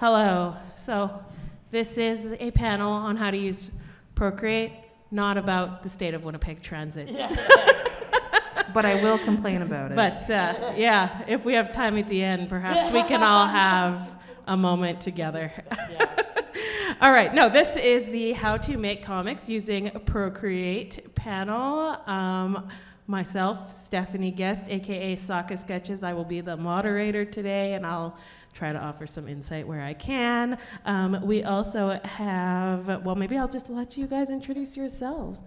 Hello. So this is a panel on how to use Procreate, not about the state of Winnipeg Transit. But I will complain about it. But yeah, if we have time at the end, perhaps we can all have a moment together. All right. No, this is the How to Make Comics Using Procreate panel. Myself, Stephanie Guest, aka Saka Sketches. I will be the moderator today, and I'll try to offer some insight where I can. We also have, well, maybe I'll just let you guys introduce yourselves.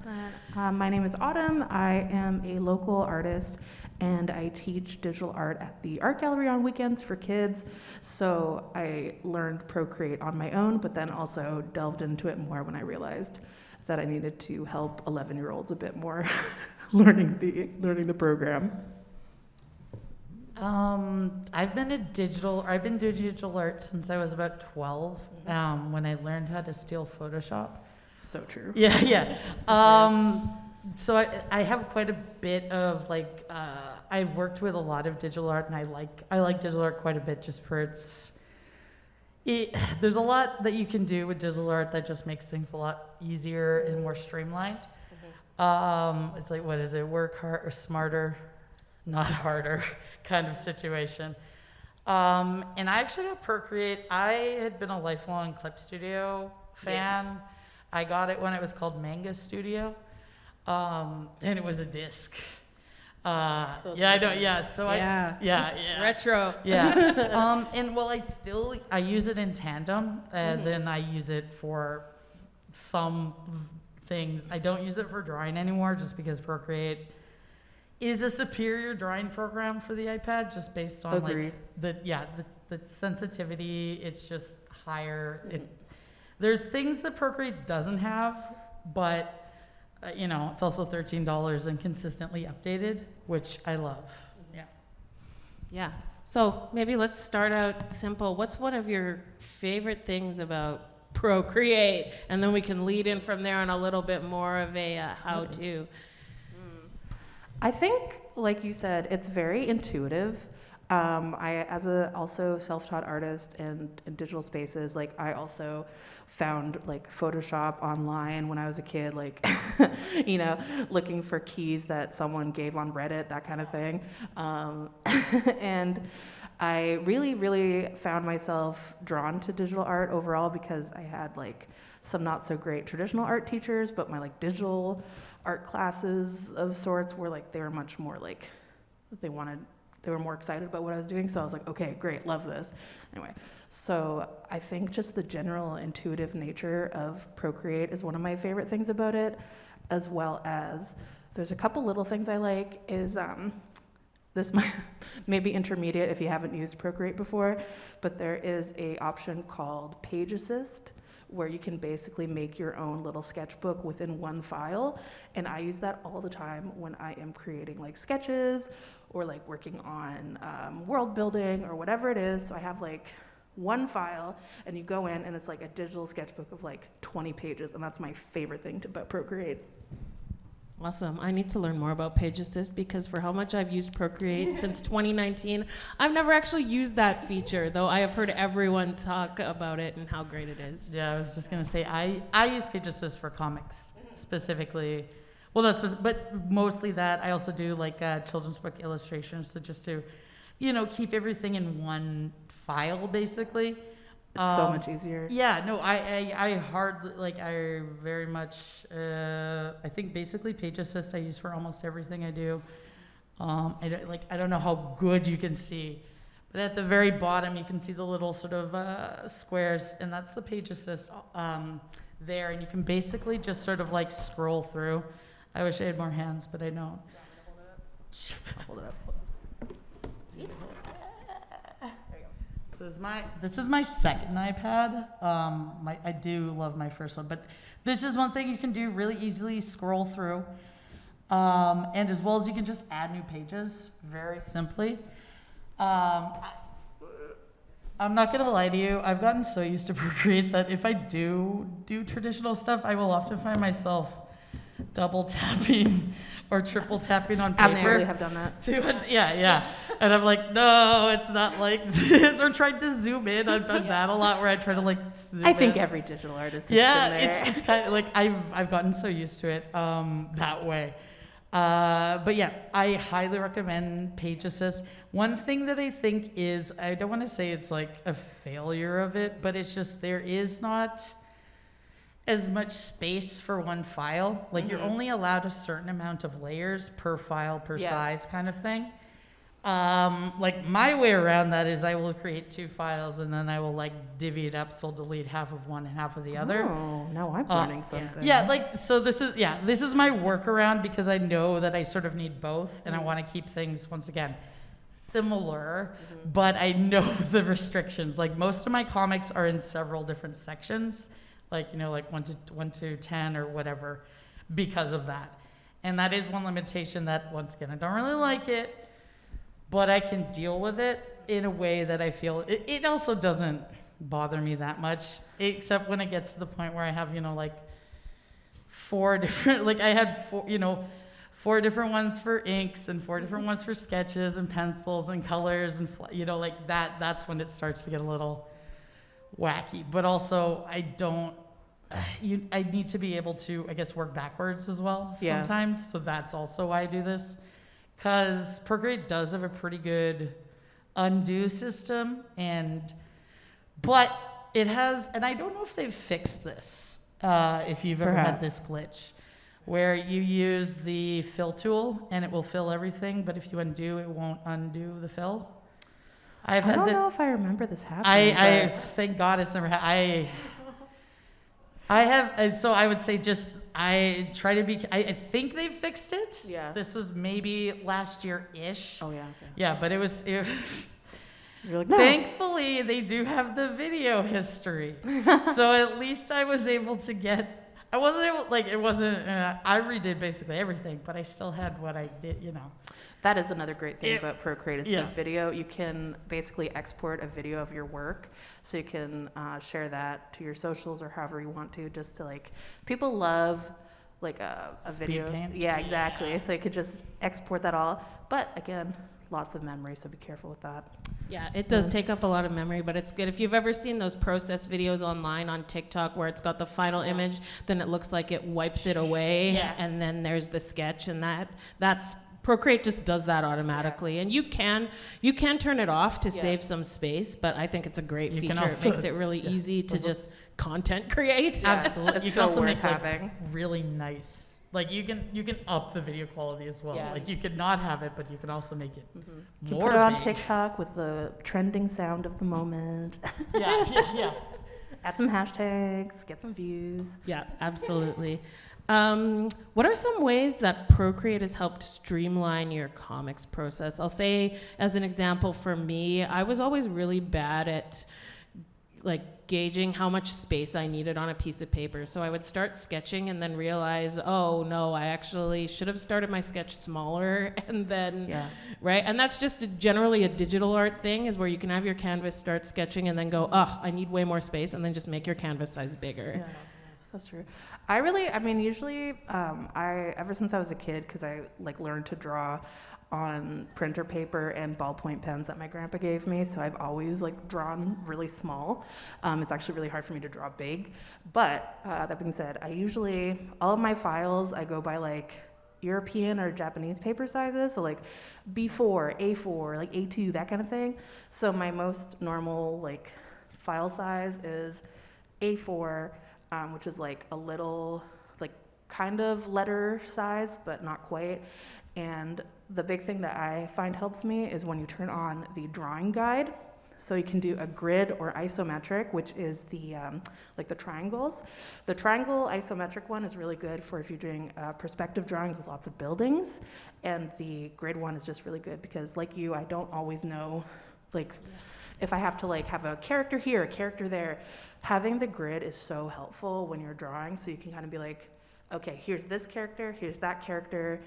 My name is Autumn. I am a local artist, and I teach digital art at the art gallery on weekends for kids. So I learned Procreate on my own, but then also delved into it more when I realized that I needed to help 11-year-olds a bit more learning the program. I've been doing digital art since I was about 12, when I learned how to steal Photoshop. So true. Yeah. So I have quite a bit of I've worked with a lot of digital art, and I like digital art quite a bit just for there's a lot that you can do with digital art that just makes things a lot easier and more streamlined. It's like, what is it? Work hard or smarter, not harder kind of situation. And I actually got Procreate. I had been a lifelong Clip Studio fan. Yes. I got it when it was called Manga Studio. And it was a disc. Yeah, I know. Yeah. So yeah. Retro. Yeah. And well, I use it in tandem, as in I use it for some things. I don't use it for drawing anymore, just because Procreate is a superior drawing program for the iPad, just based on the sensitivity. It's just higher. There's things that Procreate doesn't have, but it's also $13 and consistently updated, which I love. Yeah. So maybe let's start out simple. What's one of your favorite things about Procreate? And then we can lead in from there on a little bit more of a how-to. I think, like you said, it's very intuitive. I, as a also self-taught artist in digital spaces, I also found Photoshop online when I was a kid, looking for keys that someone gave on Reddit, that kind of thing. And I really, really found myself drawn to digital art overall because I had some not so great traditional art teachers, but my digital art classes of sorts were they were much more they were more excited about what I was doing. So I was like, okay, great, love this. Anyway, so I think just the general intuitive nature of Procreate is one of my favorite things about it, as well as there's a couple little things I like is this may be intermediate if you haven't used Procreate before, but there is a option called Page Assist, where you can basically make your own little sketchbook within one file. And I use that all the time when I am creating sketches or working on world building or whatever it is. So I have one file, and you go in and it's a digital sketchbook of 20 pages. And that's my favorite thing about Procreate. Awesome. I need to learn more about Page Assist, because for how much I've used Procreate since 2019, I've never actually used that feature, though I have heard everyone talk about it and how great it is. Yeah, I was just going to say, I use Page Assist for comics specifically. Well, but mostly that. I also do children's book illustrations, so just to, keep everything in one file, basically. It's so much easier. Yeah, no, I very much, I think basically Page Assist I use for almost everything I do. I don't know how good you can see, but at the very bottom you can see the little sort of squares, and that's the Page Assist there, and you can basically just sort of scroll through. I wish I had more hands, but I don't. I'll hold it up. This is my second iPad. I do love my first one, but this is one thing you can do really easily, scroll through. And as well as you can just add new pages very simply. I'm not gonna lie to you, I've gotten so used to Procreate that if I do traditional stuff, I will often find myself double tapping or triple tapping on paper. Absolutely have done that. Yeah. And I'm like, no, it's not like this. Or trying to zoom in. I've done that a lot where I try to like zoom I think in. every digital artist has been there. It's kind of like I've gotten so used to it that way. But yeah, I highly recommend Page Assist. One thing that I think is, I don't want to say it's like a failure of it, but it's just there is not as much space for one file. Like you're only allowed a certain amount of layers per file, per size kind of thing. Like my way around that is I will create 2 files and then I will like divvy it up, so I'll delete half of one and half of the other. Oh, now I'm learning something. Yeah, like, so this is my workaround because I know that I sort of need both and I want to keep things, once again, similar, but I know the restrictions. Like most of my comics are in several different sections, like, you know, like 1 to 10 or whatever, because of that. And that is one limitation that, once again, I don't really like it, but I can deal with it in a way that I feel, it also doesn't bother me that much, except when it gets to the point where I have, you know, like 4 different, like I had 4 different ones for inks and 4 different ones for sketches and pencils and colors and, you know, like that's when it starts to get a little wacky. But also I need to be able to, I guess, work backwards as well sometimes. So that's also why I do this. Because Procreate does have a pretty good undo system, but it has, and I don't know if they've fixed this, if you've ever had this glitch, where you use the fill tool and it will fill everything, but if you undo, it won't undo the fill. I don't know if I remember this happening. I thank God it's never happened. I have, so I would say just, I try to be, I think they fixed it. Yeah. This was maybe last year-ish. Oh, yeah. Okay. Yeah, but it was You're like, no. Thankfully, they do have the video history. So at least I was able to get, I wasn't able, like, it wasn't, I redid basically everything, but I still had what I did, you know. That is another great thing about Procreate is the video. You can basically export a video of your work, so you can share that to your socials or however you want to, just to like, people love like a video. Pants. Yeah, exactly. So you could just export that all. But again, lots of memory, so be careful with that. Yeah, it does take up a lot of memory, but it's good. If you've ever seen those process videos online on TikTok where it's got the final image, then it looks like it wipes it away, and then there's the sketch, and that's Procreate just does that automatically, and you can turn it off to save some space, but I think it's a great feature. It makes it really easy to just content create. Absolutely, you can so also make having. like really nice. Like you can up the video quality as well. Yeah. Like you could not have it, but you can also make it You more put it on big. TikTok with the trending sound of the moment. Yeah. Add some hashtags, get some views. Yeah, absolutely. What are some ways that Procreate has helped streamline your comics process? I'll say, as an example, for me, I was always really bad at like gauging how much space I needed on a piece of paper. So I would start sketching and then realize, oh no, I actually should have started my sketch smaller, and then, right? And that's just generally a digital art thing, is where you can have your canvas, start sketching, and then go, oh, I need way more space, and then just make your canvas size bigger. Yeah, that's true. Usually, ever since I was a kid, because I like learned to draw on printer paper and ballpoint pens that my grandpa gave me, so I've always like drawn really small. It's actually really hard for me to draw big, but that being said, all of my files, I go by like European or Japanese paper sizes, so like B4, A4, like A2, that kind of thing. So my most normal like file size is A4, which is like a little, like kind of letter size, but not quite. And the big thing that I find helps me is when you turn on the drawing guide. So you can do a grid or isometric, which is the like the triangles. The triangle isometric one is really good for if you're doing perspective drawings with lots of buildings. And the grid one is just really good because, like you, I don't always know, like, if I have to like have a character here, a character there. Having the grid is so helpful when you're drawing, so you can kind of be like, okay, here's this character, here's that character,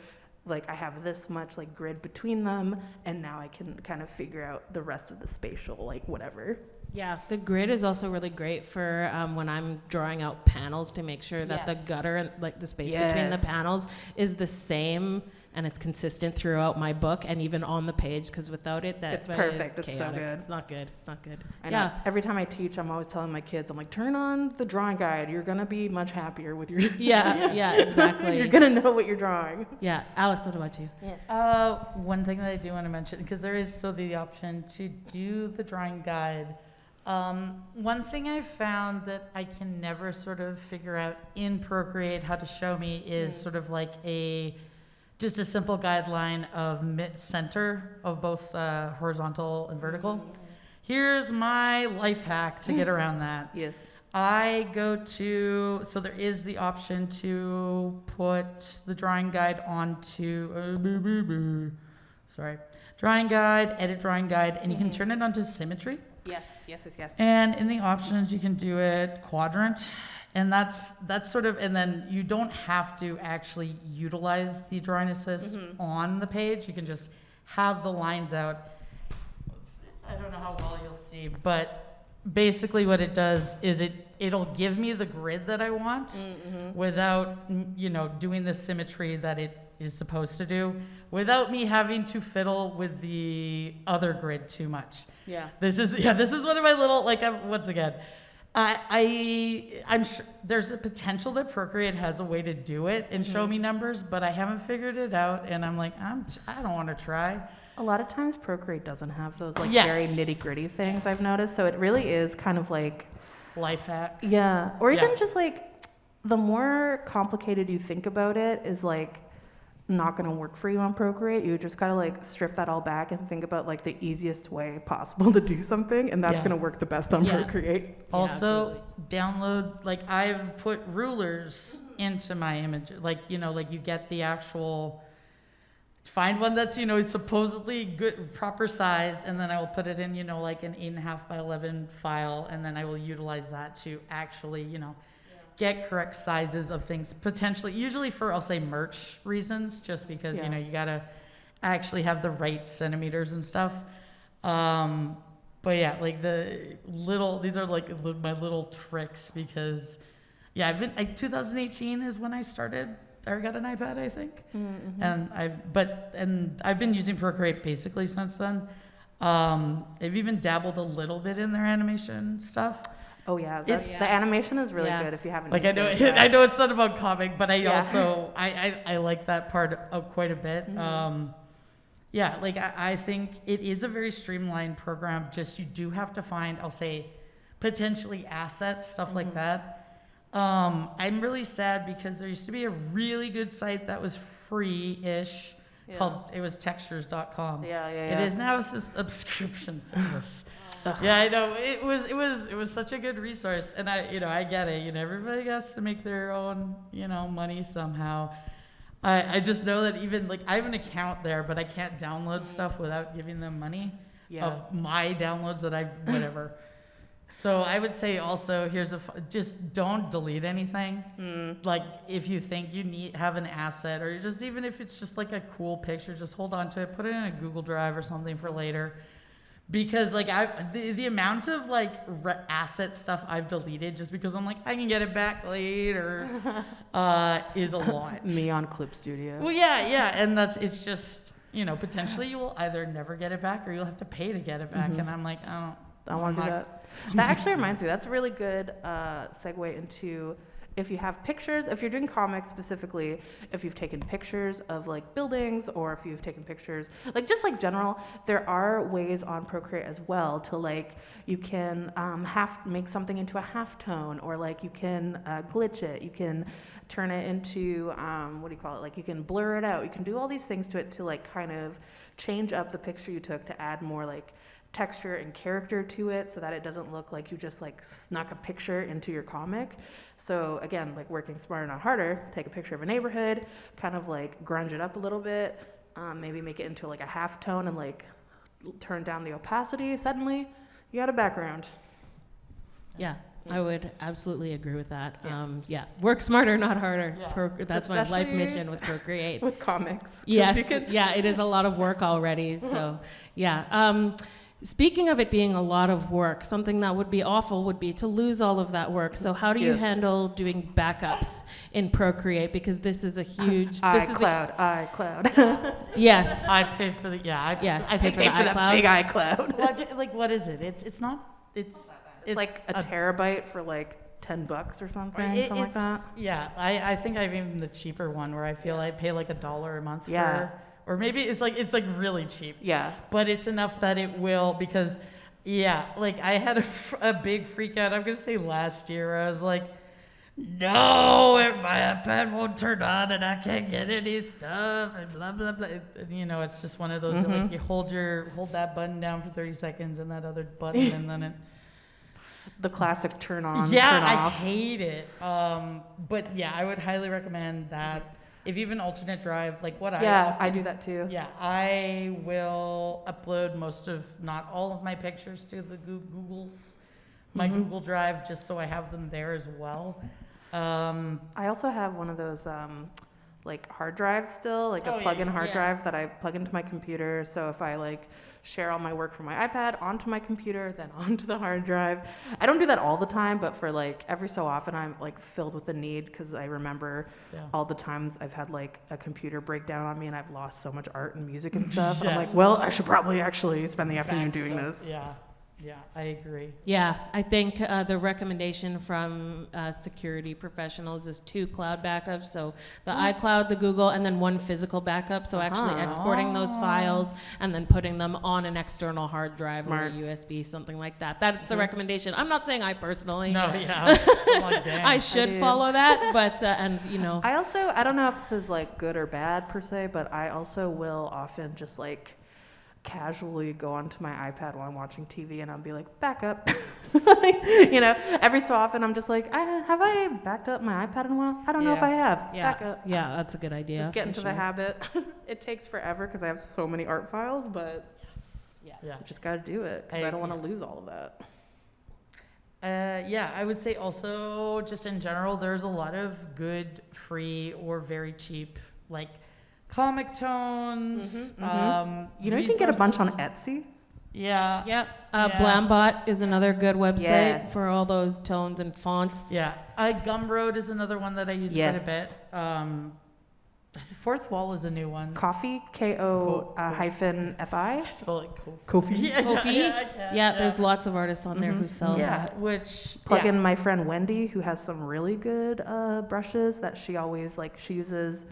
like I have this much like grid between them, and now I can kind of figure out the rest of the spatial, like whatever. Yeah, the grid is also really great for when I'm drawing out panels to make sure that the gutter and like the space between the panels is the same and it's consistent throughout my book and even on the page, because without it, It's perfect. It's so good. It's not good. It's not good. I know. Every time I teach, I'm always telling my kids, I'm like, turn on the drawing guide. You're going to be much happier with your... Yeah, exactly. You're going to know what you're drawing. Yeah. Alice, what about you? Yeah. One thing that I do want to mention, because there is the option to do the drawing guide. One thing I found that I can never sort of figure out in Procreate how to show me is sort of like just a simple guideline of center of both horizontal and vertical. Here's my life hack to get around that. Yes. I go to, so there is the option to put the drawing guide onto, drawing guide, edit drawing guide, and you can turn it onto symmetry. Yes. And in the options, you can do it quadrant. And that's sort of, and then you don't have to actually utilize the drawing assist on the page. You can just have the lines out. I don't know how well you'll see, but basically what it does is it'll give me the grid that I want without, doing the symmetry that it is supposed to do, without me having to fiddle with the other grid too much. Yeah. This is one of my little, once again, I'm sure there's a potential that Procreate has a way to do it and show me numbers, but I haven't figured it out, and I'm like, I don't want to try. A lot of times Procreate doesn't have those very nitty gritty things, I've noticed. So it really is kind of like life hack. Yeah. Or even just the more complicated you think about it is not going to work for you on Procreate. You just gotta strip that all back and think about the easiest way possible to do something, and that's going to work the best on Procreate. Also, download, I've put rulers into my image, you get the actual, find one that's supposedly good, proper size, and then I will put it in an 8.5 by 11 file, and then I will utilize that to actually get correct sizes of things, potentially, usually for, I'll say, merch reasons, just because, you gotta actually have the right centimeters and stuff. But yeah, these are my little tricks, because, I've been, 2018 is when I got an iPad, I think. And I've been using Procreate basically since then. I've even dabbled a little bit in their animation stuff. Oh yeah, the animation is really good if you haven't. I know I know it's not about comic, but I also I like that part of quite a bit. I think it is a very streamlined program. Just you do have to find, I'll say, potentially assets, stuff like that. I'm really sad because there used to be a really good site that was free-ish called, it was textures.com. It is now a subscription service. Yeah, I know. It was such a good resource, and I get it. Everybody has to make their own, money somehow. I just know that even I have an account there, but I can't download stuff without giving them money of my downloads that whatever. So I would say also, just don't delete anything. If you think you have an asset, or just even if it's just a cool picture, just hold on to it, put it in a Google Drive or something for later. Because the amount of asset stuff I've deleted just because I'm I can get it back later is a lot. Me on Clip Studio. Well, yeah, and it's just potentially you will either never get it back or you'll have to pay to get it back, and I'm I don't want to do that. That actually reminds me. That's a really good segue into. If you have pictures, if you're doing comics specifically, if you've taken pictures of buildings, or if you've taken pictures, just general, there are ways on Procreate as well to you can make something into a halftone, or you can glitch it, you can turn it into, you can blur it out, you can do all these things to it to kind of change up the picture you took to add more texture and character to it, so that it doesn't look like you just snuck a picture into your comic. So again, working smarter, not harder, take a picture of a neighborhood, kind of grunge it up a little bit, maybe make it into a half tone and turn down the opacity. Suddenly you got a background. Yeah, I would absolutely agree with that. Work smarter, not harder. That's my life mission with Procreate. With comics. Yes, it is a lot of work already. So Speaking of it being a lot of work, something that would be awful would be to lose all of that work. So how do you Yes. handle doing backups in Procreate? Because this is a huge... iCloud. Yes. I pay for the I pay think for the iCloud. Big iCloud. well, like what is it? It's not it's Like a terabyte for like $10 or something, something like that. Yeah, I think I've even the cheaper one where I feel I pay like $1 a month Yeah. for, or maybe it's like really cheap. Yeah. But it's enough that it will, because yeah, like I had a big freak out. I'm gonna say last year where I was like, no, my iPad won't turn on and I can't get any stuff and blah blah blah. You know, it's just one of those like you hold that button down for 30 seconds and that other button and then it. The classic turn on, Yeah, turn I off. hate it. But yeah, I would highly recommend that. If you have an alternate drive, like what I do that too. Yeah, I will upload most of, not all of my pictures to the my Google Drive, just so I have them there as well. I also have one of those like hard drives still, like a plug-in hard drive that I plug into my computer. So if I like share all my work from my iPad onto my computer, then onto the hard drive. I don't do that all the time, but for like every so often I'm like filled with the need, because I remember all the times I've had like a computer breakdown on me and I've lost so much art and music and stuff. And I'm like, well, I should probably actually spend the afternoon doing this. Yeah, I agree. Yeah, I think the recommendation from security professionals is 2 cloud backups. So the iCloud, the Google, and then 1 physical backup. So actually exporting those files and then putting them on an external hard drive or a USB, something like that. That's the recommendation. I'm not saying I personally. No, yeah. I'm like, damn. I should follow that, but, and you know. I don't know if this is like good or bad per se, but I also will often just like casually go onto my iPad while I'm watching TV and I'll be like, back up. Like, you know, every so often I'm just like, have I backed up my iPad in a while? I don't know if I have. Back up. Yeah, that's a good idea. Just get into the habit. It takes forever because I have so many art files, but Yeah. I just got to do it because I don't want to lose all of that. Yeah, I would say also just in general, there's a lot of good, free, or very cheap, like comic tones. You know, you can get a bunch on resources. Etsy. Yeah. Yeah. Blambot is another good website Yeah. for all those tones and fonts. Yeah. Gumroad is another one that I use quite a bit. Fourth Wall is a new one. Coffee, K-O-hyphen-F-I. I spell it cool. Kofi. Kofi? Yeah, There's lots of artists on there who sell Yeah, that. which Plug in my friend Wendy, who has some really good brushes that she always she uses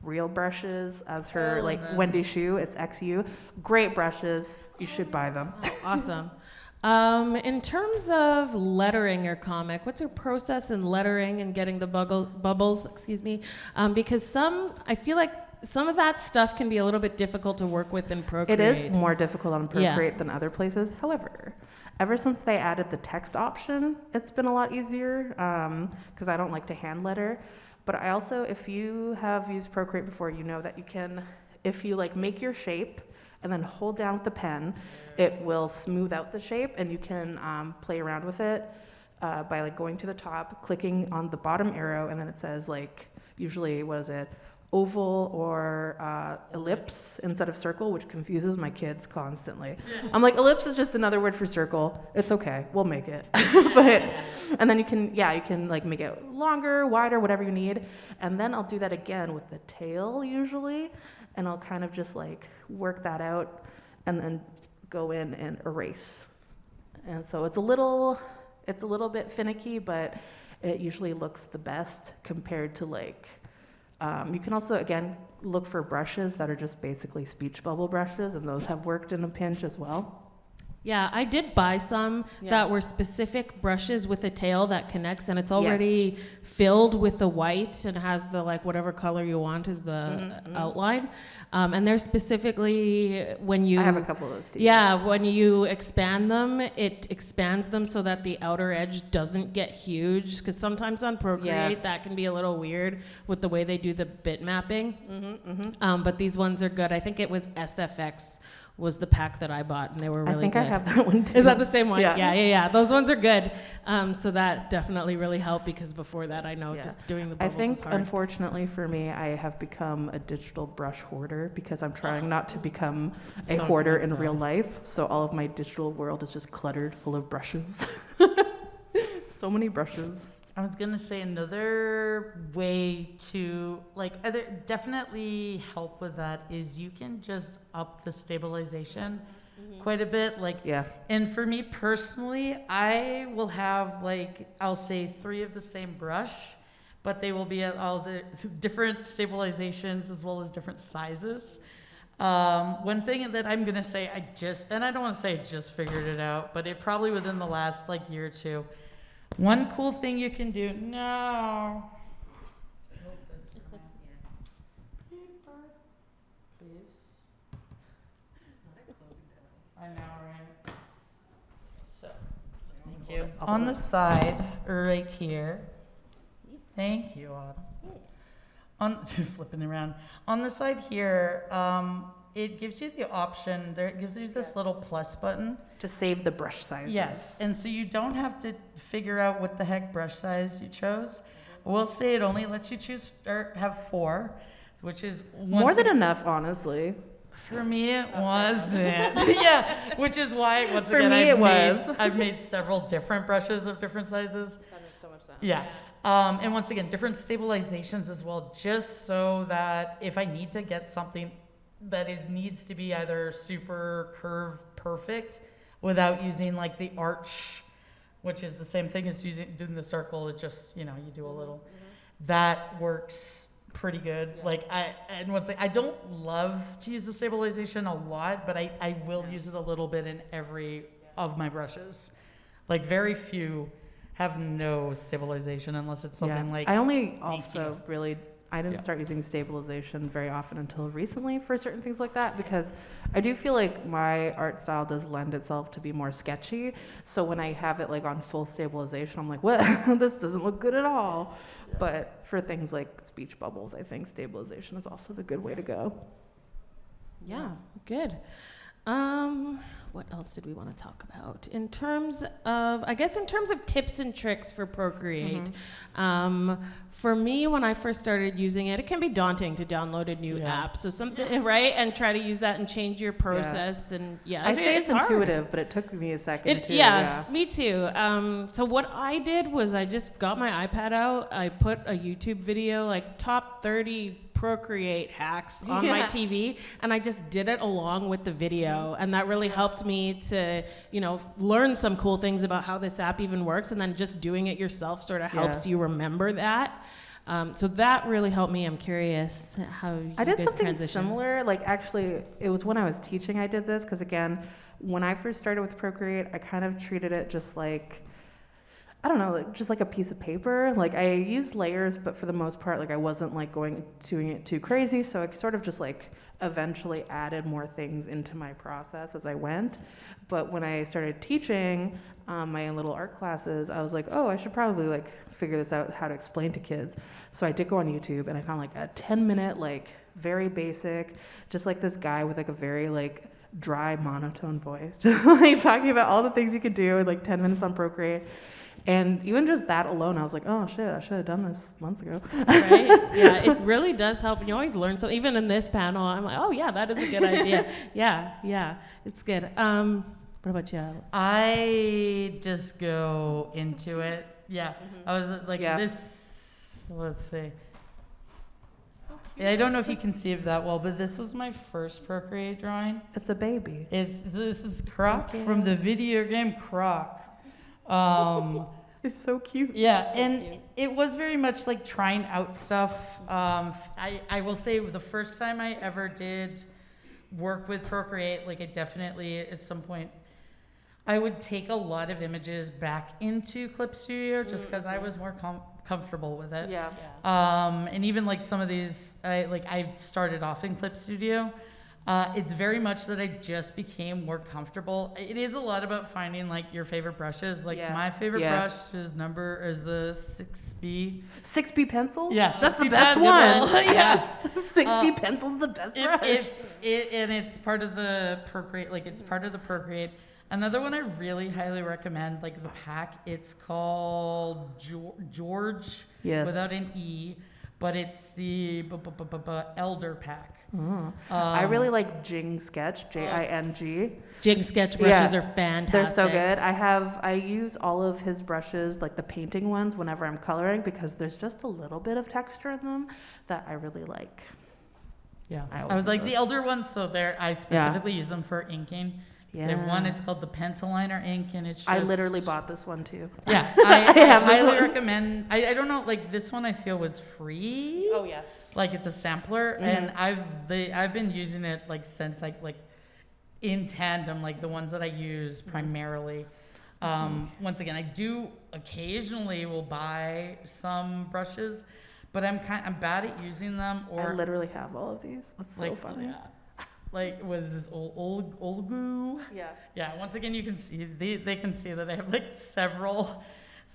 real brushes as her Wendy Shoe. It's XU. Great brushes. You should buy them. Awesome. In terms of lettering your comic, what's your process in lettering and getting the bubbles? Because I feel like some of that stuff can be a little bit difficult to work with in Procreate. It is more difficult on Procreate than other places. However, ever since they added the text option, it's been a lot easier because I don't like to hand letter. But I also, if you have used Procreate before, you know that you can, if you make your shape and then hold down with the pen, it will smooth out the shape, and you can play around with it by going to the top, clicking on the bottom arrow, and then it says usually, oval or ellipse instead of circle, which confuses my kids constantly. I'm like, ellipse is just another word for circle. It's okay, we'll make it. And then you can make it longer, wider, whatever you need. And then I'll do that again with the tail usually, and I'll kind of just work that out, and then go in and erase. And so it's a little bit finicky, but it usually looks the best compared to you can also, again, look for brushes that are just basically speech bubble brushes, and those have worked in a pinch as well. Yeah, I did buy some that were specific brushes with a tail that connects, and it's already filled with the white and has the whatever color you want is the outline. And they're specifically when you... I have a couple of those too. Yeah, when you expand them, it expands them so that the outer edge doesn't get huge, because sometimes on Procreate that can be a little weird with the way they do the bit mapping. But these ones are good. I think it was SFX was the pack that I bought, and they were really I think good. I have that one too. Is that the same one? Yeah. Yeah. Those ones are good. So that definitely really helped, because before that, I know just doing the I bubbles think, is hard. unfortunately for me, I have become a digital brush hoarder because I'm trying not to become a So hoarder good, in though. real life. So all of my digital world is just cluttered full of brushes. So many brushes. I was gonna say another way to definitely help with that is you can just up the stabilization quite a bit. Yeah. And for me personally, I will have I'll say 3 of the same brush, but they will be at all the different stabilizations as well as different sizes. One thing that I'm gonna say, and I don't want to say I just figured it out, but it probably within the last year or two. One cool thing you can do. No. Please. I know, right? So, thank you. On the side, right here. Thank you, Autumn. On flipping around. On the side here, it gives you the option. It gives you this little plus button. To save the brush sizes. Yes, and so you don't have to figure out what the heck brush size you chose. We'll say it only lets you choose or have 4, which is More than enough, honestly. for me it wasn't. Yeah, which is why once For again me it was. I've made several different brushes of different sizes. That makes so much sense. Yeah. And once again, different stabilizations as well, just so that if I need to get something that needs to be either super curve perfect without using the arch, which is the same thing as doing the circle. It's just, you do a little. That works pretty good. I don't love to use the stabilization a lot, but I will use it a little bit in every of my brushes. Very few have no stabilization unless it's something I only also really, I didn't start using stabilization very often until recently for certain things like that, because I do feel like my art style does lend itself to be more sketchy. So when I have it on full stabilization, I'm like, what? This doesn't look good at all. Yeah. But for things like speech bubbles, I think stabilization is also the good way to go. Yeah, good. What else did we want to talk about? In terms of tips and tricks for Procreate, for me, when I first started using it, it can be daunting to download a new app. So something, right? And try to use that and change your process. And I say it's hard. intuitive, but it took me a second too. Yeah, me too. So what I did was I just got my iPad out. I put a YouTube video, top 30 Procreate hacks on my TV, and I just did it along with the video, and that really helped me to learn some cool things about how this app even works, and then just doing it yourself sort of helps you remember that. So that really helped me. I'm curious how you I did guys something transition. similar. Actually, it was when I was teaching I did this, because again, when I first started with Procreate, I kind of treated it just I don't know, just like a piece of paper. I used layers, but for the most part, I wasn't doing it too crazy. So I sort of just eventually added more things into my process as I went. But when I started teaching my little art classes, I was like, oh, I should probably figure this out, how to explain to kids. So I did go on YouTube, and I found a 10-minute, very basic, just this guy with a very dry monotone voice, just talking about all the things you could do in 10 minutes on Procreate. And even just that alone, I was like, oh shit, I should have done this months ago. Right? Yeah, it really does help. And you always learn something. Even in this panel, I'm like, oh yeah, that is a good idea. Yeah, it's good. What about you, Alice? I just go into it. Yeah. I was this, let's see. Yeah, I don't know if you can see it that well, but this was my first Procreate drawing. It's a baby. This is Croc from the video game Croc. It's so cute. Yeah, and it was very much trying out stuff. I will say the first time I ever did work with Procreate, I definitely at some point, I would take a lot of images back into Clip Studio just because I was more comfortable with it. Yeah. And even some of these, I started off in Clip Studio. It's very much that I just became more comfortable. It is a lot about finding like your favorite brushes. Like my favorite brush is the 6B. 6B pencil? Yes, that's the 6B best pencil. one. Yeah, 6B pencil's the best brush. It's part of the Procreate. Like it's part of the Procreate. Another one I really highly recommend, like the pack. It's called George, without an E, but it's the Elder pack. I really like Jing Sketch, Jing. Jig sketch brushes are fantastic. They're so good. I use all of his brushes, like the painting ones, whenever I'm coloring, because there's just a little bit of texture in them that I really like. Yeah, I was like the Elder ones, so I specifically use them for inking. Yeah. They have one, it's called the Pentaliner ink, and it's just... I literally bought this one too. Yeah, I highly recommend. I don't know, like this one I feel was free. Oh yes. Like it's a sampler, and I've been using it like since like in tandem, like the ones that I use primarily. Once again, I do occasionally will buy some brushes, but I'm bad at using them. Or I literally have all of these. That's so funny. Yeah. Like, what is this, Olgu? Yeah. Yeah, once again, you can see, they can see that I have like several.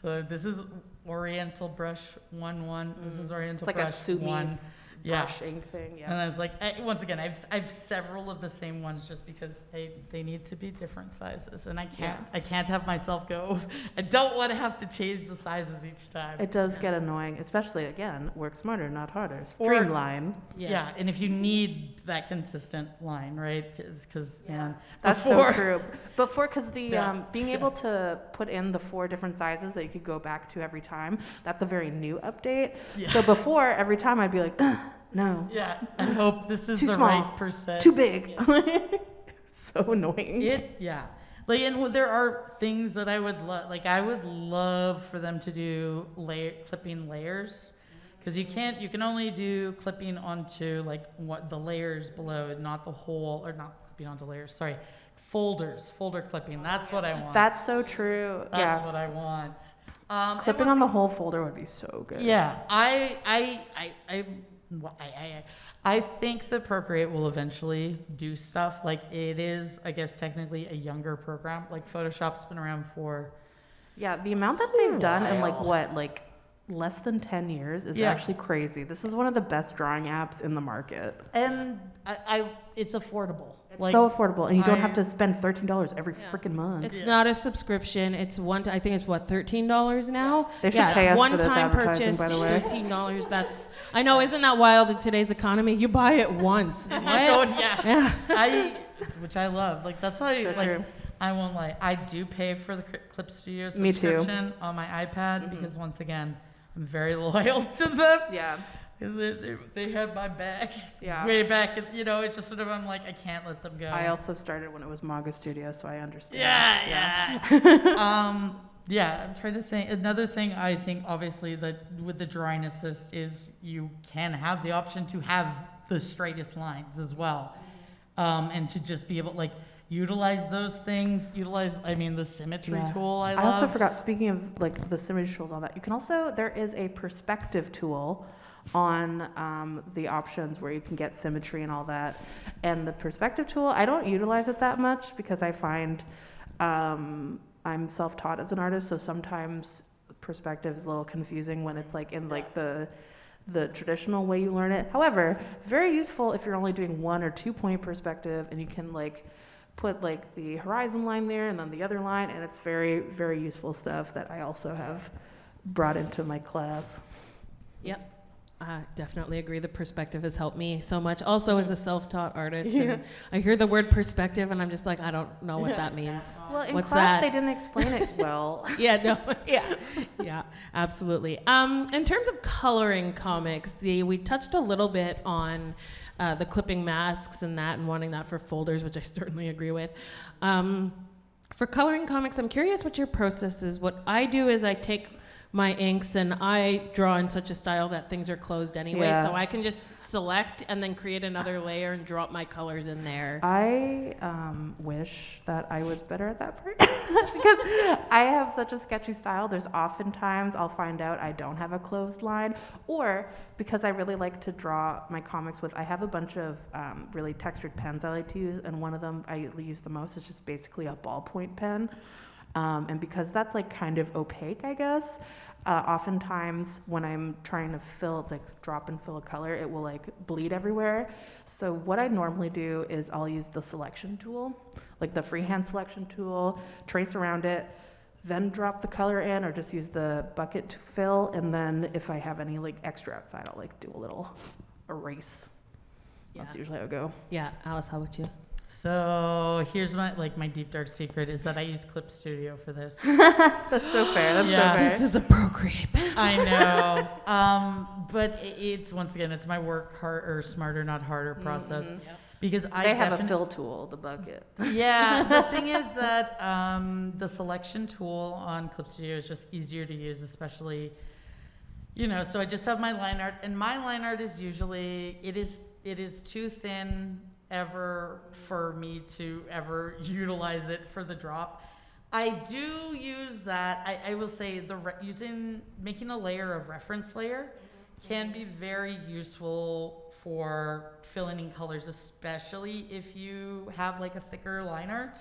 So this is Oriental Brush 1. This is Oriental It's like Brush a Sumi 1. brush ink thing. Yeah. And I was like, once again, I've several of the same ones just because they need to be different sizes, and I can't have myself go. I don't want to have to change the sizes each time. It does get annoying, especially again, work smarter, not harder. Streamline. Yeah, and if you need that consistent line, right? Because that's so true. Before, because the being able to put in the 4 different sizes that you could go back to every time, that's a very new update. Yeah. So before, every time I'd be like, no. Yeah, I hope this is too the small, right percent. too big. So annoying. Like, and there are things that I would love. Like, I would love for them to do clipping layers, because you can only do clipping onto like what the layers below, not the whole, or not clipping onto layers. Sorry, folder clipping. That's what I want. That's so true. That's what I want. Clipping on the whole folder would be so good. Yeah, I think that Procreate will eventually do stuff. Like, it is, I guess, technically a younger program. Like, Photoshop's been around for... Yeah, the amount that they've done in like less than 10 years is actually crazy. This is one of the best drawing apps in the market. And it's affordable. It's so affordable, and you don't have to spend $13 every freaking month. It's not a subscription. It's I think it's what, $13 now? They should pay us for this advertising, purchase, by the way. $13. That's, I know, isn't that wild in today's economy? You buy it once. Which I love. Like, that's how true. I won't lie. I do pay for the Clip Studio subscription on my iPad because, once again, I'm very loyal to them. Yeah. They had my back way back. It's just sort of, I'm like, I can't let them go. I also started when it was Manga Studio, so I understand. Yeah. I'm trying to think. Another thing I think, obviously, that with the drawing assist is you can have the option to have the straightest lines as well, and to just be able like utilize those things. The symmetry tool. I love. Also forgot. Speaking of like the symmetry tools, on that, you can also, there is a perspective tool on the options where you can get symmetry and all that. And the perspective tool, I don't utilize it that much because I find I'm self-taught as an artist, so sometimes perspective is a little confusing when it's like in like the traditional way you learn it. However, very useful if you're only doing 1 or 2 point perspective, and you can like put like the horizon line there and then the other line, and it's very, very useful stuff that I also have brought into my class. Yep. I definitely agree. The perspective has helped me so much. Also, as a self-taught artist, and I hear the word perspective, and I'm just like, I don't know what that means. Well, in What's class, that? they didn't explain it well. Yeah, absolutely. In terms of coloring comics, we touched a little bit on the clipping masks and wanting that for folders, which I certainly agree with. For coloring comics, I'm curious what your process is. What I do is I take my inks, and I draw in such a style that things are closed anyway, Yeah. so I can just select and then create another layer and drop my colors in there. I wish that I was better at that part because I have such a sketchy style. There's oftentimes I'll find out I don't have a closed line, or because I really like to draw my comics with, I have a bunch of really textured pens I like to use, and one of them I use the most is just basically a ballpoint pen. And because that's like kind of opaque, I guess, oftentimes when I'm trying to fill, like drop and fill a color, it will like bleed everywhere. So what I normally do is I'll use the selection tool, like the freehand selection tool, trace around it, then drop the color in, or just use the bucket to fill. And then if I have any like extra outside, I'll like do a little erase. That's usually how I go. Yeah, Alice, how about you? So here's my deep dark secret is that I use Clip Studio for this. That's so fair. That's so fair. This is a Procreate pen. I know. But it's, once again, it's my work hard or smarter, not harder process. Mm-hmm. Yep. Because They have a fill tool, the bucket. Yeah, the thing is that the selection tool on Clip Studio is just easier to use, especially, so I just have my line art, and my line art is usually, it is too thin ever for me to ever utilize it for the drop. I do use that. I will say making a layer of reference layer can be very useful for filling in colors, especially if you have like a thicker line art,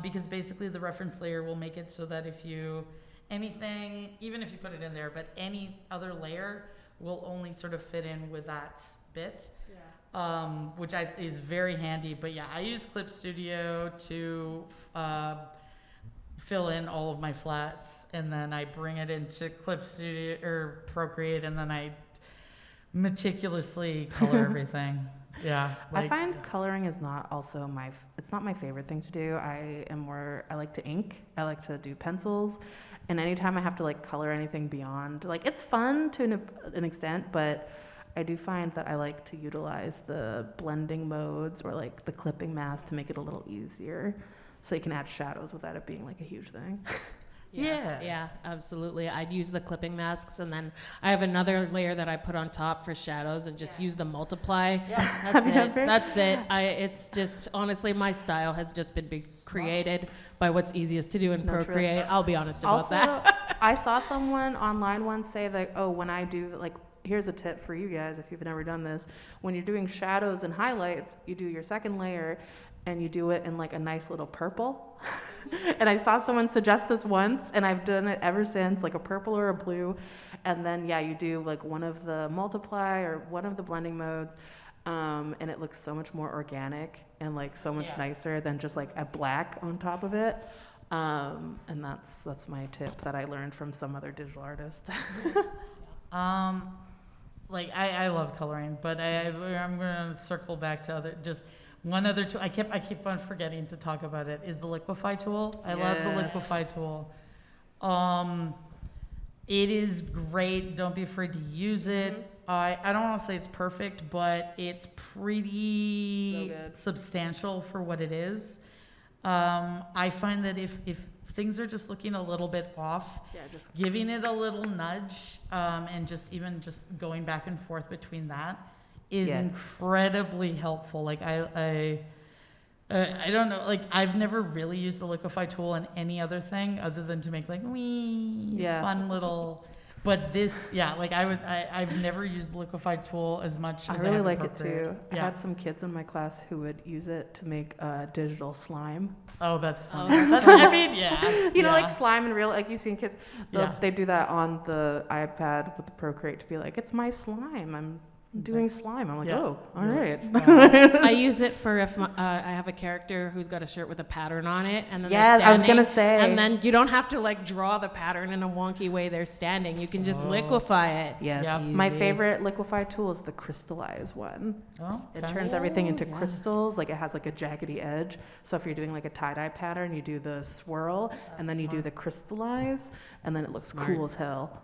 because basically the reference layer will make it so that if you even if you put it in there, but any other layer will only sort of fit in with that bit. Which is very handy. But yeah, I use Clip Studio to fill in all of my flats, and then I bring it into Clip Studio or Procreate, and then I meticulously color everything. Yeah. I find coloring is not also it's not my favorite thing to do. I like to ink. I like to do pencils. And anytime I have to like color anything beyond, like it's fun to an extent, but I do find that I like to utilize the blending modes or like the clipping mask to make it a little easier, so you can add shadows without it being like a huge thing. Yeah, absolutely. I'd use the clipping masks, and then I have another layer that I put on top for shadows, and just use the multiply. Yeah, that's it. It's just, honestly, my style has just been created by what's easiest to do in Procreate. I'll be honest about that. I saw someone online once say that, when I do like, here's a tip for you guys if you've never done this. When you're doing shadows and highlights, you do your second layer and you do it in like a nice little purple. And I saw someone suggest this once, and I've done it ever since, like a purple or a blue. And then, you do like one of the multiply or one of the blending modes, and it looks so much more organic and like so much nicer than just like a black on top of it. And that's my tip that I learned from some other digital artist. I love coloring, but I'm going to circle back to one other tool. I keep on forgetting to talk about it, is the Liquify tool. I love the Liquify tool. It is great. Don't be afraid to use it. I don't want to say it's perfect, but it's pretty substantial for what it is. I find that if things are just looking a little bit off, just giving it a little nudge, and just going back and forth between that is incredibly helpful. Like I don't know, like I've never really used the Liquify tool in any other thing other than to make like fun little. But this, I've never used the Liquify tool as much as I really have like it Procreate. too. I had some kids in my class who would use it to make digital slime. Oh, that's fun. I mean, you know, like slime and real, like you've seen kids, they do that on the iPad with the Procreate to be like, it's my slime. I'm doing slime. I'm like, all right. I use it for if I have a character who's got a shirt with a pattern on it, and then they're standing, I was gonna say, and then you don't have to like draw the pattern in a wonky way they're standing. You can just liquefy it. Yes, my favorite Liquify tool is the crystallize one. It turns everything into crystals. Like it has like a jaggedy edge. So if you're doing like a tie-dye pattern, you do the swirl, and then you do the crystallize, and then it looks cool as hell.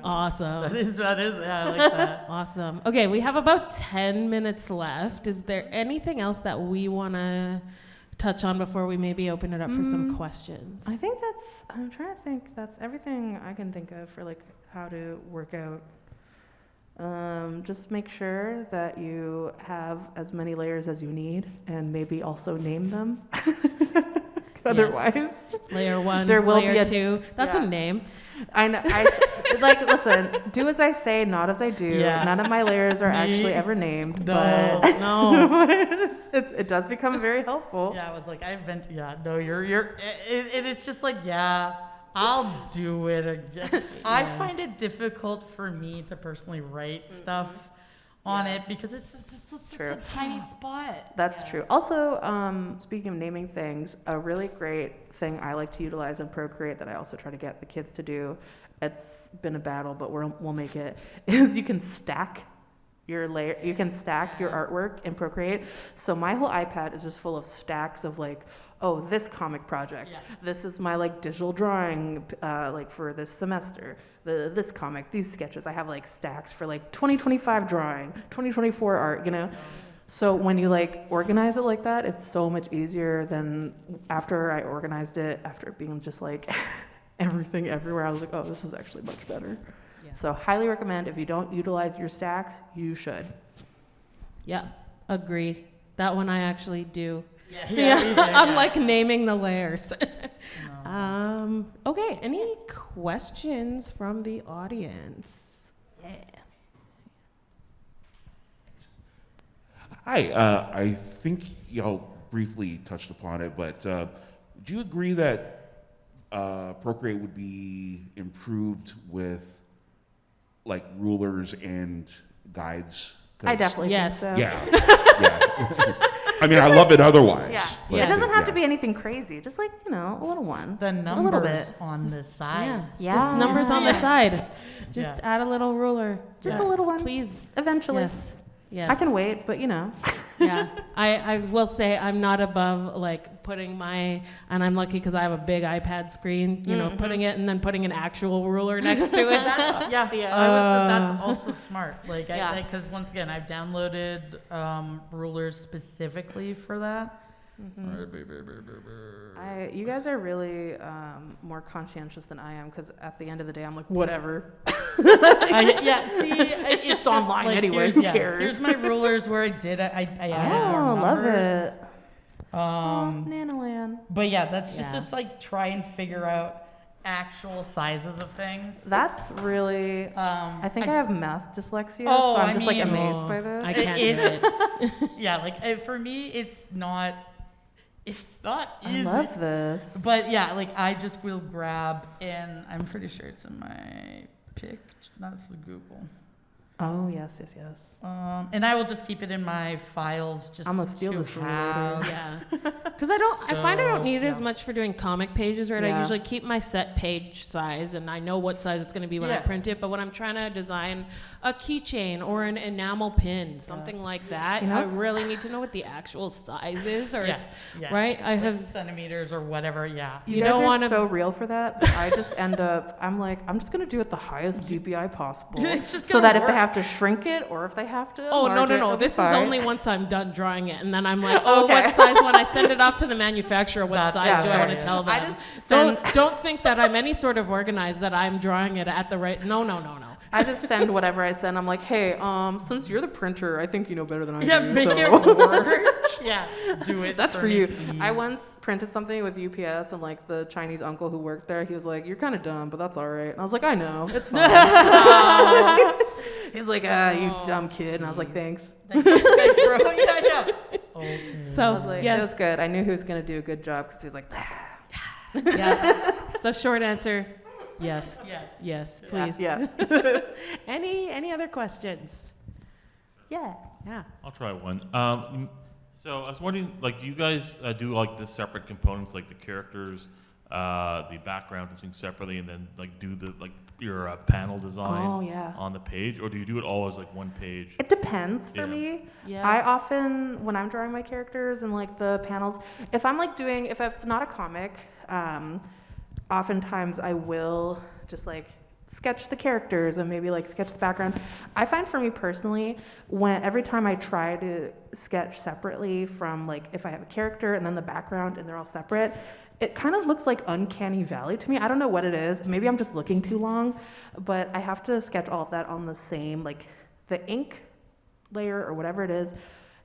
Awesome. That is, I like that. Awesome. Okay, we have about 10 minutes left. Is there anything else that we want to touch on before we maybe open it up for some questions? I think I'm trying to think, that's everything I can think of for like how to work out. Just make sure that you have as many layers as you need, and maybe also name them. Otherwise, layer 1, there will layer be 2. That's a name. I know. Listen, do as I say, not as I do. Yeah. None of my layers are actually ever named, No. it does become very helpful. Yeah, I was like, it's just like, yeah, I'll do it again. I find it difficult for me to personally write stuff on it because it's just such a tiny spot. That's true. Also, speaking of naming things, a really great thing I like to utilize in Procreate that I also try to get the kids to do, it's been a battle, but we'll make it, is you can stack your layer, you can stack your artwork in Procreate. So my whole iPad is just full of stacks of like, oh, this comic project. Yeah. This is my like digital drawing, like for this semester. This comic, these sketches. I have like stacks for like 2025 drawing, 2024 art, you know? So when you like organize it like that, it's so much easier than after I organized it, after it being just like everything everywhere. I was like, oh, this is actually much better. Yeah. So highly recommend, if you don't utilize your stacks, you should. Yeah, agree. That one I actually do. Yeah. I'm like naming the layers. Okay, any questions from the audience? Yeah. Hi, I think y'all briefly touched upon it, but do you agree that Procreate would be improved with like rulers and guides? I definitely think so. Yeah. I mean, I love it otherwise. Yeah. But It doesn't have to be anything crazy. Just like, a little one. The just a little numbers bit. on the side. Yeah. Just numbers on the side. Just add a little ruler. Just a little one. Please. Eventually. Yes. I can wait, but Yeah. I will say I'm not above like putting and I'm lucky because I have a big iPad screen, putting it and then putting an actual ruler next to it. That's also smart. Because once again, I've downloaded rulers specifically for that. You guys are really more conscientious than I am, because at the end of the day, I'm like, whatever. It's just online anyway. Who cares? Here's my rulers where I did it. I added more numbers. Love it. Nanoland. But yeah, that's just like try and figure out actual sizes of things. That's really. I think I have math dyslexia, so I'm just amazed by this. I can't do it. For me, it's not easy. I love this. But yeah, I just will grab, and I'm pretty sure it's in my picture. That's the Google. Oh, yes. And I will just keep it in my files. Just I'm gonna steal this from you later. Yeah, because I find I don't need it as much for doing comic pages, right? Yeah. I usually keep my set page size, and I know what size it's going to be when I print it. But when I'm trying to design a keychain or an enamel pin, something like that, I really need to know what the actual size is, or right? I have centimeters or whatever. Yeah, you guys are so real for that. But I just end up. I'm just gonna do it the highest DPI possible, so that if they have to shrink it or if they have to. Oh, no. This is only once I'm done drawing it. And then I'm like, what size? When I send it off to the manufacturer, what size do I want to tell them? Don't think that I'm any sort of organized, that I'm drawing it at the right. No. I just send whatever I send. I'm like, hey, since you're the printer, I think you know better than I do. Make it work. Do it. That's for you. Please. I once printed something with UPS, and the Chinese uncle who worked there, he was like, you're kind of dumb, but that's all right. And I was like, I know, it's fine. He's like, you dumb kid. And I was like, thanks. Thanks, bro. Yeah. Okay. So I was like, it was good. I knew he was going to do a good job, because he was like, So short answer, yes. Yes, please. Yeah. Any other questions? Yeah. I'll try one. So I was wondering, do you guys do the separate components, like the characters, the background, and things separately, and then do the your panel design on the page, or do you do it all as one page? It depends for me. Yeah. I often, when I'm drawing my characters and the panels, if I'm if it's not a comic, oftentimes I will just sketch the characters and maybe like sketch the background. I find for me personally, every time I try to sketch separately from like if I have a character and then the background and they're all separate, it kind of looks like uncanny valley to me. I don't know what it is. Maybe I'm just looking too long, but I have to sketch all of that on the same, like the ink layer or whatever it is,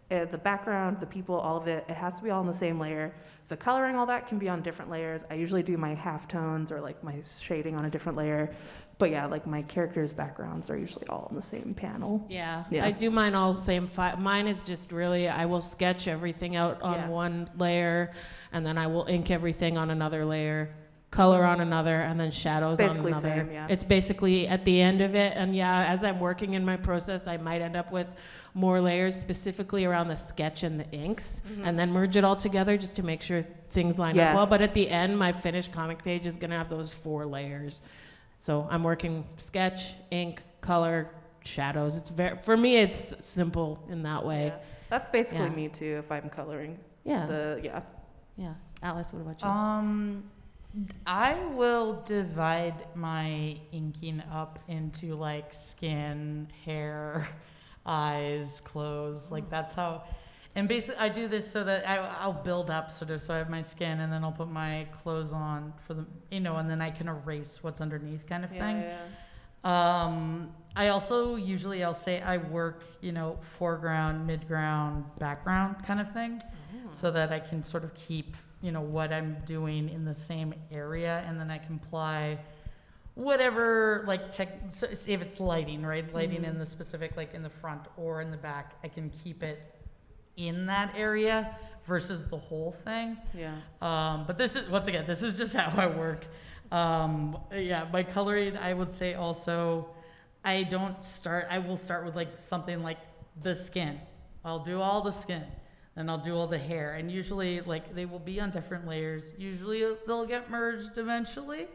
the background, the people, all of it, it has to be all on the same layer. The coloring, all that can be on different layers. I usually do my halftones or like my shading on a different layer. But yeah, like my characters' backgrounds are usually all on the same panel. Yeah, Yeah. I do mine all same. Mine is just really, I will sketch everything out on one layer, and then I will ink everything on another layer, color on another, and then shadows Basically on another. same, yeah. It's basically at the end of it, and yeah, as I'm working in my process, I might end up with more layers specifically around the sketch and the inks, and then merge it all together just to make sure things line Yeah. up well. But at the end, my finished comic page is gonna have those 4 layers. So I'm working sketch, ink, color, shadows. It's for me, it's simple in that way. Yeah. That's basically Yeah. me too if I'm coloring. Yeah. Yeah. Yeah. Alice, what about you? I will divide my inking up into like skin, hair, eyes, clothes. Like that's how. And basically, I do this so that I'll build up sort of, so I have my skin, and then I'll put my clothes on for the, and then I can erase what's underneath, kind of thing. I also usually I'll say I work, foreground, midground, background kind of thing, so that I can sort of keep, what I'm doing in the same area, and then I can apply whatever so if it's lighting, right? Lighting in the specific, like in the front or in the back, I can keep it in that area versus the whole thing. Yeah. But this is, once again, this is just how I work. My coloring, I would say also, I will start with like something like the skin. I'll do all the skin, then I'll do all the hair. And usually like they will be on different layers. Usually they'll get merged eventually,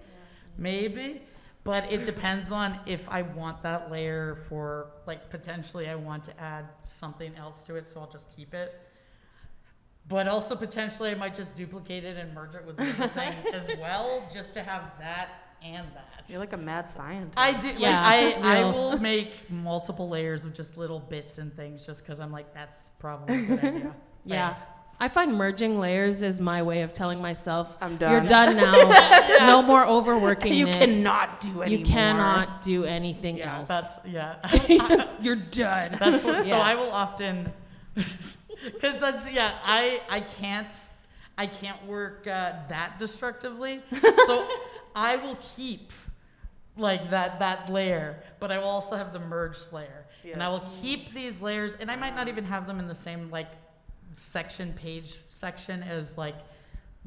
maybe. But it depends on if I want that layer for, like, potentially I want to add something else to it, so I'll just keep it. But also potentially I might just duplicate it and merge it with the other thing as well, just to have that and that. You're like a mad scientist. I do. Yeah, I real. will make multiple layers of just little bits and things, just because I'm like, that's probably a good idea. Yeah. I find merging layers is my way of telling myself, I'm done. you're done now. No more overworking You this. cannot do anymore. You cannot do anything else. You're done. That's what, Yeah. So I will often, because I can't work that destructively. So I will keep like that layer, but I will also have the merged layer, and I will keep these layers, and I might not even have them in the same like page section as like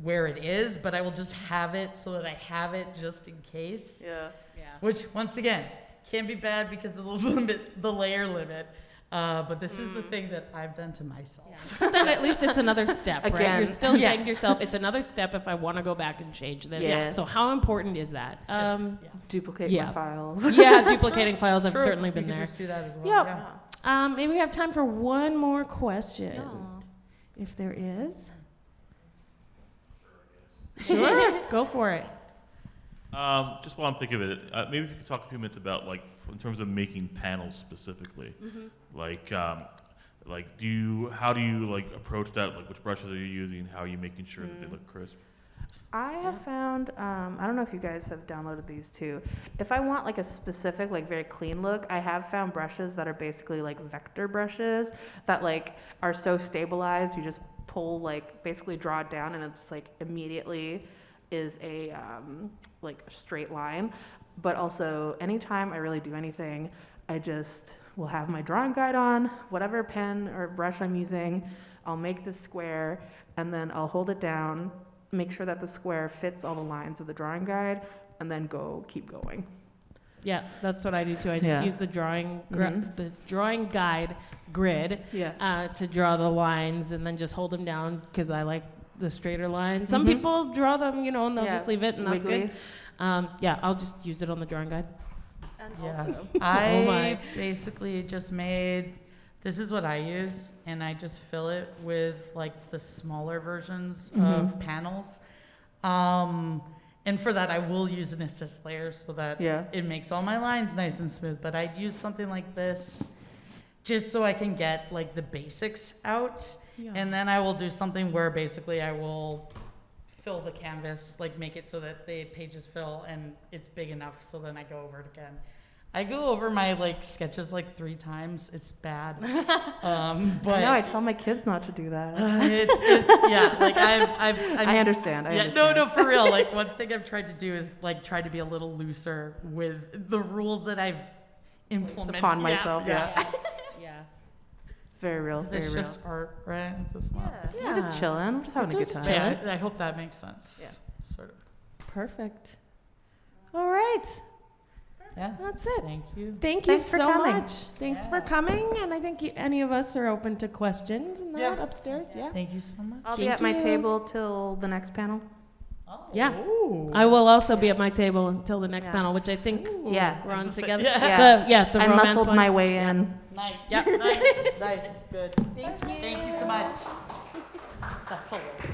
where it is, but I will just have it so that I have it just in case. Yeah. Which, once again, can be bad because the layer limit. But this is the thing that I've done to myself. But then at least it's another step, right? Again. You're still saying to yourself, it's another step if I want to go back and change this. Yeah. So how important is that? Duplicate Yeah. my files. Yeah, duplicating files. I've True. certainly You been could there. just do that as well. Yep. Yeah. Maybe we have time for one more question. If there is. Sure, go for it. Just while I'm thinking of it, maybe if you could talk a few minutes about, like, in terms of making panels specifically, like how do you like approach that? Like, which brushes are you using? How are you making sure that they look crisp? I have found, I don't know if you guys have downloaded these too. If I want like a specific, like very clean look, I have found brushes that are basically like vector brushes that like are so stabilized. You just pull, like basically draw it down, and it's like immediately is a like a straight line. But also anytime I really do anything, I just will have my drawing guide on, whatever pen or brush I'm using. I'll make this square, and then I'll hold it down, make sure that the square fits all the lines of the drawing guide, and then keep going. Yeah, that's what I do too. I just use the the drawing guide grid to draw the lines, and then just hold them down because I like the straighter lines. Some people draw them, and they'll just leave it, and that's Wiggly. good. I'll just use it on the drawing guide. Yeah. Oh my. I basically just this is what I use, and I just fill it with like the smaller versions of panels. And for that, I will use an assist layer so that Yeah. it makes all my lines nice and smooth. But I'd use something like this just so I can get like the basics out. Yeah. And then I will do something where basically I will fill the canvas, like make it so that the pages fill and it's big enough. So then I go over it again. I go over my like sketches like 3 times. It's bad. But No, I tell my kids not to do that. it's yeah, like I understand. I yeah, understand. no, for real. Like one thing I've tried to do is like try to be a little looser with the rules that I've implemented Upon myself, yeah. Yeah. Very real. 'Cause Very it's real. just art, right? It's just not. Yeah. We're just chilling. We're just having a good Just time. chilling. Yeah, I hope that makes sense. Yeah. Sort of. Perfect. All right. Yeah. That's it. Thank you. Thank you Thanks for so coming. much. Thanks for Yeah. coming. And I think any of us are open to questions and that Yeah. upstairs. Yeah. Thank you so much. I'll be Thank at my you. table till the next panel. Oh. Yeah. Ooh. I will also be at my table until the next Yeah. panel, which I think Yeah. we're on Is this it? together. Yeah. The I romance muscled one. my way in. Nice. Yep. Nice. Nice. Good. Thank you. Thank you so much. That's hilarious.